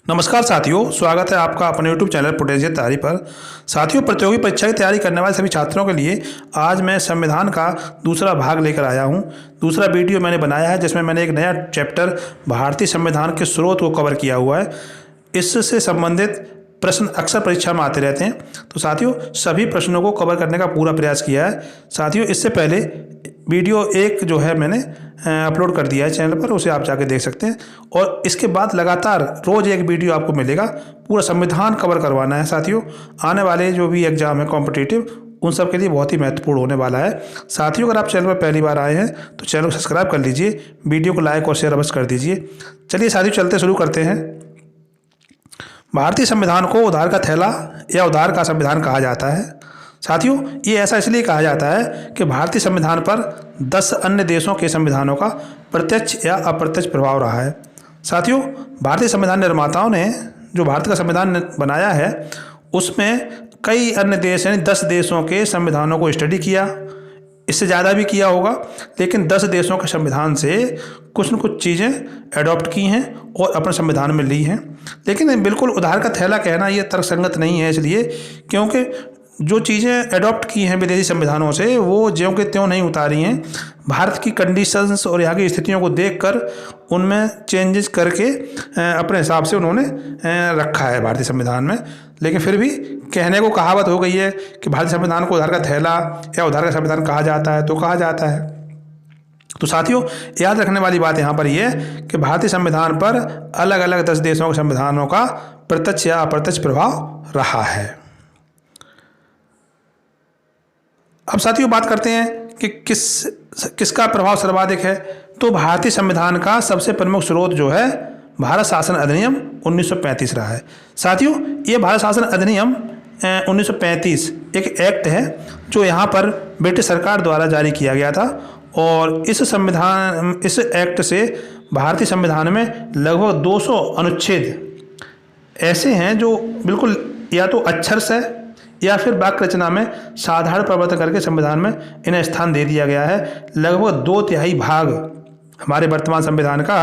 नमस्कार साथियों, स्वागत है आपका अपने YouTube चैनल पोटेंशियल तैयारी पर। साथियों, प्रतियोगी परीक्षा की तैयारी करने वाले सभी छात्रों के लिए आज मैं संविधान का दूसरा भाग लेकर आया हूं। दूसरा वीडियो मैंने बनाया है जिसमें मैंने एक नया चैप्टर भारतीय संविधान के स्रोत को कवर किया हुआ है। इससे संबंधित प्रश्न अक्सर परीक्षा में आते रहते हैं, तो साथियों सभी प्रश्नों को कवर करने का पूरा प्रयास किया है। साथियों, इससे पहले वीडियो एक जो है मैंने अपलोड कर दिया है चैनल पर, उसे आप जाके देख सकते हैं। और इसके बाद लगातार रोज़ एक वीडियो आपको मिलेगा। पूरा संविधान कवर करवाना है साथियों। आने वाले जो भी एग्ज़ाम है कॉम्पिटिटिव, उन सब के लिए बहुत ही महत्वपूर्ण होने वाला है। साथियों, अगर आप चैनल पर पहली बार आए हैं तो चैनल को सब्सक्राइब कर लीजिए, वीडियो को लाइक और शेयर अवश्य कर दीजिए। चलिए साथियों, शुरू करते हैं। भारतीय संविधान को उधार का थैला या उधार का संविधान कहा जाता है। साथियों, ये ऐसा इसलिए कहा जाता है कि भारतीय संविधान पर 10 अन्य देशों के संविधानों का प्रत्यक्ष या अप्रत्यक्ष प्रभाव रहा है। साथियों, भारतीय संविधान निर्माताओं ने जो भारत का संविधान बनाया है उसमें कई अन्य देश यानी 10 देशों के संविधानों को स्टडी किया, इससे ज़्यादा भी किया होगा, लेकिन 10 देशों के संविधान से कुछ न कुछ चीज़ें एडॉप्ट की हैं और अपने संविधान में ली हैं। लेकिन बिल्कुल उधार का थैला कहना ये तर्कसंगत नहीं है, इसलिए क्योंकि जो चीज़ें एडॉप्ट की हैं विदेशी संविधानों से वो ज्यों के त्यों नहीं उतारी हैं। भारत की कंडीशंस और यहाँ की स्थितियों को देखकर उनमें चेंजेस करके अपने हिसाब से उन्होंने रखा है भारतीय संविधान में। लेकिन फिर भी कहने को कहावत हो गई है कि भारतीय संविधान को उधार का थैला या उधार का संविधान कहा जाता है, तो कहा जाता है। तो साथियों, याद रखने वाली बात यहाँ पर यह है कि भारतीय संविधान पर अलग अलग 10 देशों के संविधानों का प्रत्यक्ष या अप्रत्यक्ष प्रभाव रहा है। अब साथियों बात करते हैं कि किसका प्रभाव सर्वाधिक है। तो भारतीय संविधान का सबसे प्रमुख स्रोत जो है भारत शासन अधिनियम 1935 रहा है। साथियों, ये भारत शासन अधिनियम 1935 एक एक्ट है जो यहाँ पर ब्रिटिश सरकार द्वारा जारी किया गया था। और इस एक्ट से भारतीय संविधान में लगभग 200 अनुच्छेद ऐसे हैं जो बिल्कुल या तो अक्षर से या फिर वाक्य रचना में साधारण परिवर्तन करके संविधान में इन्हें स्थान दे दिया गया है। लगभग 2/3 भाग हमारे वर्तमान संविधान का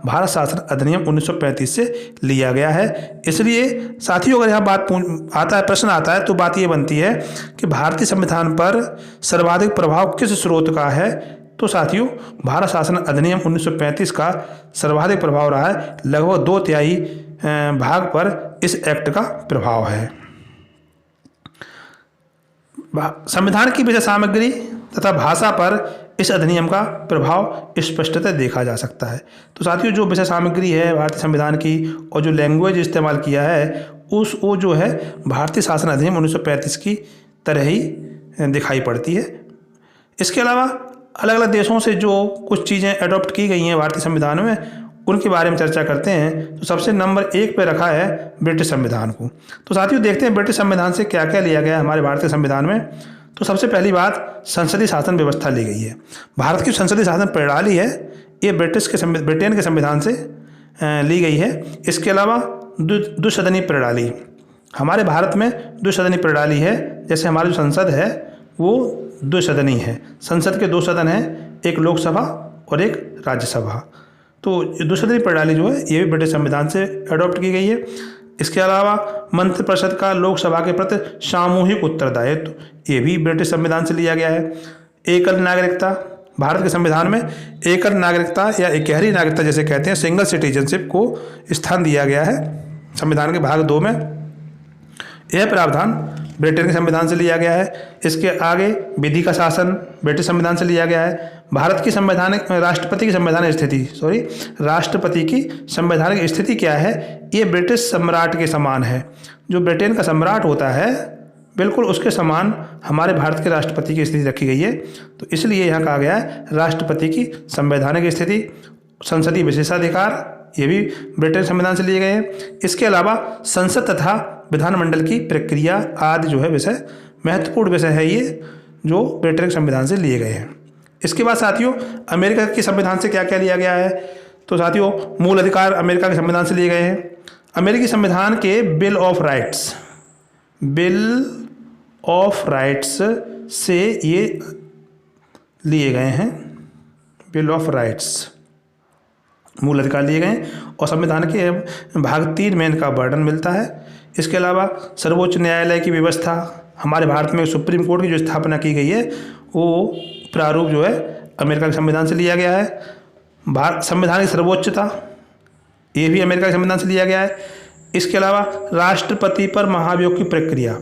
भारत शासन अधिनियम 1935 से लिया गया है। इसलिए साथियों, अगर यहाँ प्रश्न आता है तो बात ये बनती है कि भारतीय संविधान पर सर्वाधिक प्रभाव किस स्रोत का है। तो साथियों, भारत शासन अधिनियम 1935 का सर्वाधिक प्रभाव रहा है। लगभग 2/3 भाग पर इस एक्ट का प्रभाव है। संविधान की विषय सामग्री तथा भाषा पर इस अधिनियम का प्रभाव स्पष्टतः देखा जा सकता है। तो साथियों, जो विषय सामग्री है भारतीय संविधान की और जो लैंग्वेज इस्तेमाल किया है वो जो है भारतीय शासन अधिनियम 1935 की तरह ही दिखाई पड़ती है। इसके अलावा अलग अलग देशों से जो कुछ चीज़ें अडॉप्ट की गई हैं भारतीय संविधान में, उनके बारे में चर्चा करते हैं। तो सबसे नंबर 1 पे रखा है ब्रिटिश संविधान को। तो साथियों, देखते हैं ब्रिटिश संविधान से क्या क्या लिया गया है हमारे भारतीय संविधान में। तो सबसे पहली बात, संसदीय शासन व्यवस्था ली गई है। भारत की संसदीय शासन प्रणाली है ये ब्रिटेन के संविधान से ली गई है। इसके अलावा द्विसदनीय प्रणाली, हमारे भारत में द्विसदनीय प्रणाली है। जैसे हमारी जो संसद है वो द्विसदनीय है। संसद के 2 सदन हैं, एक लोकसभा और एक राज्यसभा। तो द्विसदनीय प्रणाली जो है ये भी ब्रिटिश संविधान से अडॉप्ट की गई है। इसके अलावा मंत्रिपरिषद का लोकसभा के प्रति सामूहिक उत्तरदायित्व ये भी ब्रिटिश संविधान से लिया गया है। एकल नागरिकता, भारत के संविधान में एकल नागरिकता या इकहरी नागरिकता जैसे कहते हैं, सिंगल सिटीजनशिप को स्थान दिया गया है संविधान के भाग 2 में। यह प्रावधान ब्रिटेन के संविधान से लिया गया है। इसके आगे विधि का शासन ब्रिटिश संविधान से लिया गया है। भारत की राष्ट्रपति की संवैधानिक स्थिति क्या है, ये ब्रिटिश सम्राट के समान है। जो ब्रिटेन का सम्राट होता है बिल्कुल उसके समान हमारे भारत के राष्ट्रपति की स्थिति रखी गई है। तो इसलिए यहाँ कहा गया है राष्ट्रपति की संवैधानिक स्थिति। संसदीय विशेषाधिकार ये भी ब्रिटेन संविधान से लिए गए हैं। इसके अलावा संसद तथा विधानमंडल की प्रक्रिया आदि जो है विषय महत्वपूर्ण विषय है ये जो ब्रिटेन के संविधान से लिए गए हैं। इसके बाद साथियों, अमेरिका के संविधान से क्या क्या लिया गया है। तो साथियों, मूल अधिकार अमेरिका के संविधान से लिए गए हैं। अमेरिकी संविधान के बिल ऑफ राइट्स से ये लिए गए हैं। बिल ऑफ राइट्स मूल अधिकार लिए गए और संविधान के भाग 3 में इनका वर्णन मिलता है। इसके अलावा सर्वोच्च न्यायालय की व्यवस्था, हमारे भारत में सुप्रीम कोर्ट की जो स्थापना की गई है वो प्रारूप जो है अमेरिका के संविधान से लिया गया है। भारत संविधान की सर्वोच्चता, ये भी अमेरिका के संविधान से लिया गया है। इसके अलावा राष्ट्रपति पर महाभियोग की प्रक्रिया,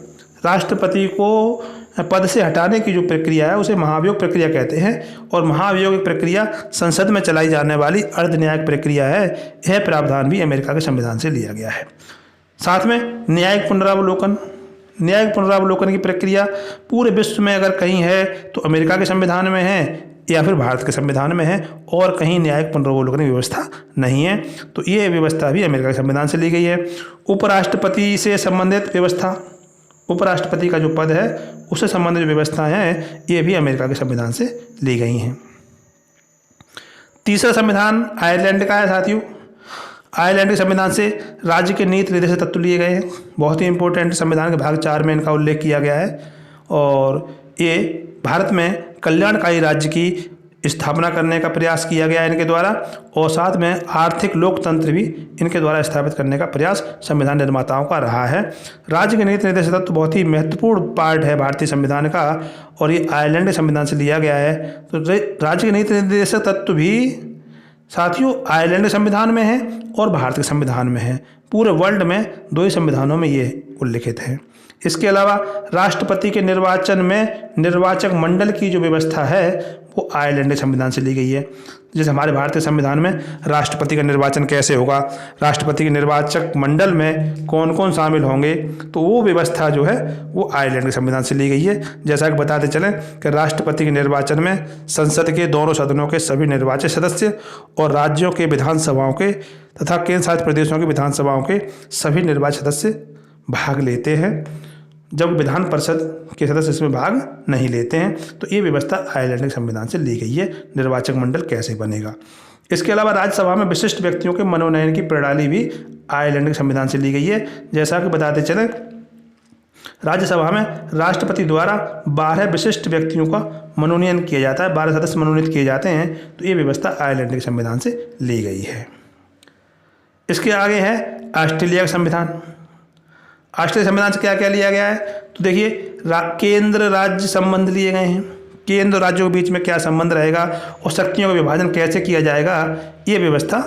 राष्ट्रपति को पद से हटाने की जो प्रक्रिया है उसे महाभियोग प्रक्रिया कहते हैं और महाभियोग की प्रक्रिया संसद में चलाई जाने वाली अर्ध न्यायिक प्रक्रिया है। यह प्रावधान भी अमेरिका के संविधान से लिया गया है। साथ में न्यायिक पुनरावलोकन, न्यायिक पुनरावलोकन की प्रक्रिया पूरे विश्व में अगर कहीं है तो अमेरिका के संविधान में है या फिर भारत के संविधान में है और कहीं न्यायिक पुनरावलोकन की व्यवस्था नहीं है, तो ये व्यवस्था भी अमेरिका के संविधान से ली गई है। उपराष्ट्रपति से संबंधित व्यवस्था, उपराष्ट्रपति का जो पद है उससे संबंधित जो व्यवस्थाएं हैं ये भी अमेरिका के संविधान से ली गई हैं। तीसरा संविधान आयरलैंड का है साथियों। आयरलैंड के संविधान से राज्य के नीति निर्देशक तत्व लिए गए हैं। बहुत ही इंपॉर्टेंट, संविधान के भाग 4 में इनका उल्लेख किया गया है और ये भारत में कल्याणकारी राज्य की स्थापना करने का प्रयास किया गया है इनके द्वारा और साथ में आर्थिक लोकतंत्र भी इनके द्वारा स्थापित करने का प्रयास संविधान निर्माताओं का रहा है। राज्य के नीति निर्देशक तत्व बहुत ही महत्वपूर्ण पार्ट है भारतीय संविधान का और ये आयरलैंड के संविधान से लिया गया है। तो राज्य के नीति निर्देशक तत्व भी साथियों आयरलैंड के संविधान में है और भारत के संविधान में है। पूरे वर्ल्ड में 2 ही संविधानों में ये उल्लिखित है। इसके अलावा राष्ट्रपति के निर्वाचन में निर्वाचक मंडल की जो व्यवस्था है वो आयरलैंड के संविधान से ली गई है। जैसे हमारे भारतीय संविधान में राष्ट्रपति का निर्वाचन कैसे होगा, राष्ट्रपति के निर्वाचक मंडल में कौन कौन शामिल होंगे, तो वो व्यवस्था जो है वो आयरलैंड के संविधान से ली गई है। जैसा कि बताते चलें कि राष्ट्रपति के निर्वाचन में संसद के दोनों सदनों के सभी निर्वाचित सदस्य और राज्यों के विधानसभाओं के तथा केंद्र शासित प्रदेशों की विधानसभाओं के सभी निर्वाचित सदस्य भाग लेते हैं, जब विधान परिषद के सदस्य इसमें भाग नहीं लेते हैं। तो ये व्यवस्था आयरलैंड के संविधान से ली गई है, निर्वाचक मंडल कैसे बनेगा। इसके अलावा राज्यसभा में विशिष्ट व्यक्तियों के मनोनयन की प्रणाली भी आयरलैंड के संविधान से ली गई है। जैसा कि बताते चलें राज्यसभा में राष्ट्रपति द्वारा 12 विशिष्ट व्यक्तियों का मनोनयन किया जाता है, 12 सदस्य मनोनीत किए जाते हैं। तो ये व्यवस्था आयरलैंड के संविधान से ली गई है। इसके आगे है ऑस्ट्रेलिया का संविधान। ऑस्ट्रेलिया संविधान से क्या क्या लिया गया है, तो देखिए केंद्र राज्य संबंध लिए गए हैं। केंद्र और राज्यों के बीच में क्या संबंध रहेगा और शक्तियों का विभाजन कैसे किया जाएगा, ये व्यवस्था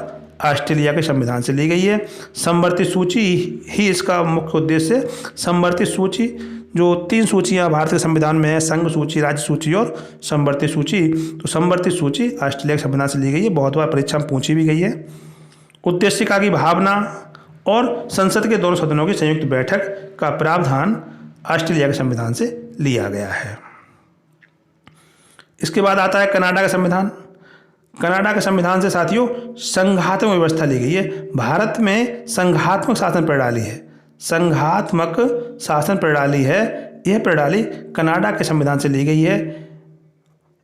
ऑस्ट्रेलिया के संविधान से ली गई है। समवर्ती सूची ही इसका मुख्य उद्देश्य है। समवर्ती सूची जो 3 सूचियाँ भारत के संविधान में है, संघ सूची, राज्य सूची और समवर्ती सूची, तो समवर्ती सूची ऑस्ट्रेलिया के संविधान से ली गई है। बहुत बार परीक्षा में पूछी भी गई है। उद्देशिका की भावना और संसद के दोनों सदनों की संयुक्त बैठक का प्रावधान ऑस्ट्रेलिया के संविधान से लिया गया है। इसके बाद आता है कनाडा का संविधान। कनाडा के संविधान से साथियों संघात्मक व्यवस्था ली गई है। भारत में संघात्मक शासन प्रणाली है, संघात्मक शासन प्रणाली है। यह प्रणाली कनाडा के संविधान से ली गई है।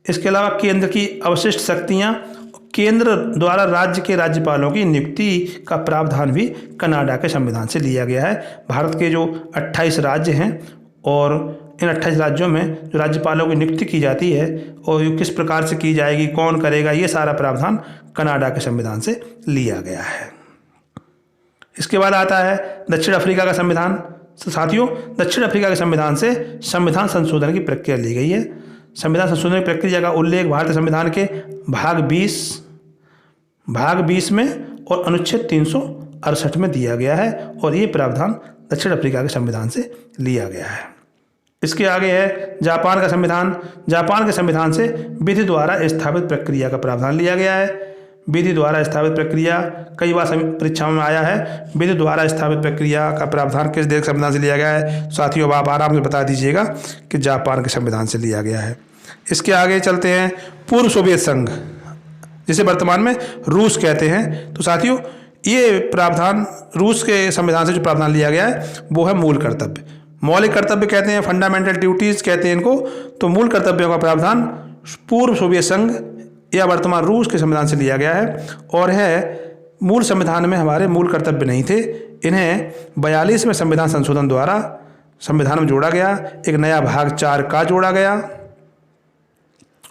इसके अलावा केंद्र की अवशिष्ट शक्तियाँ, केंद्र द्वारा राज्य के राज्यपालों की नियुक्ति का प्रावधान भी कनाडा के संविधान से लिया गया है। भारत के जो 28 राज्य हैं और इन 28 राज्यों में जो राज्यपालों की नियुक्ति की जाती है और किस प्रकार से की जाएगी, कौन करेगा, ये सारा प्रावधान कनाडा के संविधान से लिया गया है। इसके बाद आता है दक्षिण अफ्रीका का संविधान। तो साथियों दक्षिण अफ्रीका के संविधान से संविधान संशोधन की प्रक्रिया ली गई है। संविधान संशोधन की प्रक्रिया का उल्लेख भारतीय संविधान के भाग 20 में और अनुच्छेद 368 में दिया गया है और ये प्रावधान दक्षिण अफ्रीका के संविधान से लिया गया है। इसके आगे है जापान का संविधान। जापान के संविधान से विधि द्वारा स्थापित प्रक्रिया का प्रावधान लिया गया है। विधि द्वारा स्थापित प्रक्रिया कई बार परीक्षाओं में आया है। विधि द्वारा स्थापित प्रक्रिया का प्रावधान किस देश के संविधान से लिया गया है, साथियों आप आराम से बता दीजिएगा कि जापान के संविधान से लिया गया है। इसके आगे चलते हैं पूर्व सोवियत संघ, जिसे वर्तमान में रूस कहते हैं। तो साथियों ये प्रावधान रूस के संविधान से जो प्रावधान लिया गया है वो है मूल कर्तव्य। मौलिक कर्तव्य कहते हैं, फंडामेंटल ड्यूटीज़ कहते हैं इनको। तो मूल कर्तव्यों का प्रावधान पूर्व सोवियत संघ या वर्तमान रूस के संविधान से लिया गया है और है मूल संविधान में हमारे मूल कर्तव्य नहीं थे। इन्हें 42 में संविधान संशोधन द्वारा संविधान में जोड़ा गया। एक नया भाग 4 का जोड़ा गया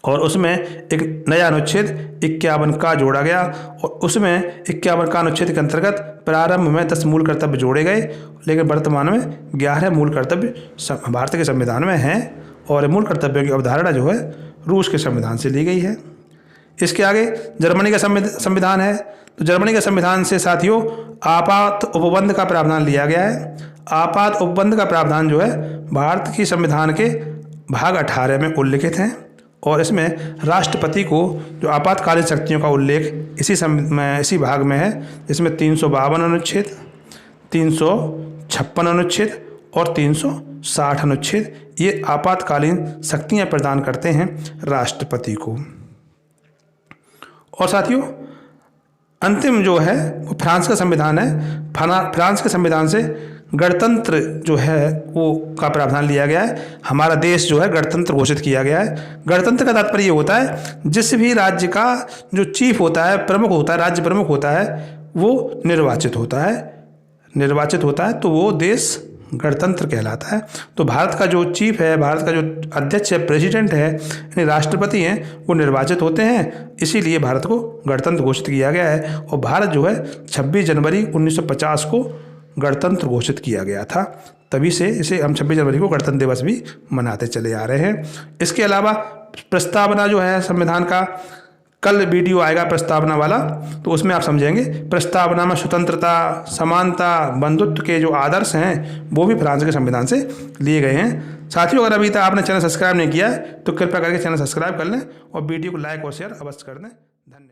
और उसमें एक नया अनुच्छेद 51 का जोड़ा गया और उसमें 51 का अनुच्छेद के अंतर्गत प्रारंभ में 10 मूल कर्तव्य जोड़े गए, लेकिन वर्तमान में 11 मूल कर्तव्य भारत के संविधान में हैं और मूल कर्तव्यों की अवधारणा जो है रूस के संविधान से ली गई है। इसके आगे जर्मनी का संविधान है। तो जर्मनी के संविधान से साथियों आपात उपबंध का प्रावधान लिया गया है। आपात उपबंध का प्रावधान जो है भारत की संविधान के भाग 18 में उल्लिखित हैं और इसमें राष्ट्रपति को जो आपातकालीन शक्तियों का उल्लेख इसी भाग में है, जिसमें 352 अनुच्छेद, 356 अनुच्छेद और 360 अनुच्छेद ये आपातकालीन शक्तियां प्रदान करते हैं राष्ट्रपति को। और साथियों अंतिम जो है वो फ्रांस का संविधान है। फ्रांस के संविधान से गणतंत्र जो है वो का प्रावधान लिया गया है। हमारा देश जो है गणतंत्र घोषित किया गया है। गणतंत्र का तात्पर्य ये होता है जिस भी राज्य का जो चीफ होता है, प्रमुख होता है, राज्य प्रमुख होता है, वो निर्वाचित होता है तो वो देश गणतंत्र कहलाता है। तो भारत का जो चीफ है, भारत का जो अध्यक्ष है, प्रेसिडेंट है, यानी राष्ट्रपति हैं, वो निर्वाचित होते हैं। इसीलिए भारत को गणतंत्र घोषित किया गया है और भारत जो है 26 जनवरी 1950 को गणतंत्र घोषित किया गया था। तभी से इसे हम 26 जनवरी को गणतंत्र दिवस भी मनाते चले आ रहे हैं। इसके अलावा प्रस्तावना जो है संविधान का, कल वीडियो आएगा प्रस्तावना वाला, तो उसमें आप समझेंगे प्रस्तावना में स्वतंत्रता, समानता, बंधुत्व के जो आदर्श हैं वो भी फ्रांस के संविधान से लिए गए हैं। साथियों अगर अभी तक आपने चैनल सब्सक्राइब नहीं किया है तो कृपया करके चैनल सब्सक्राइब कर लें और वीडियो को लाइक और शेयर अवश्य कर दें। धन्यवाद।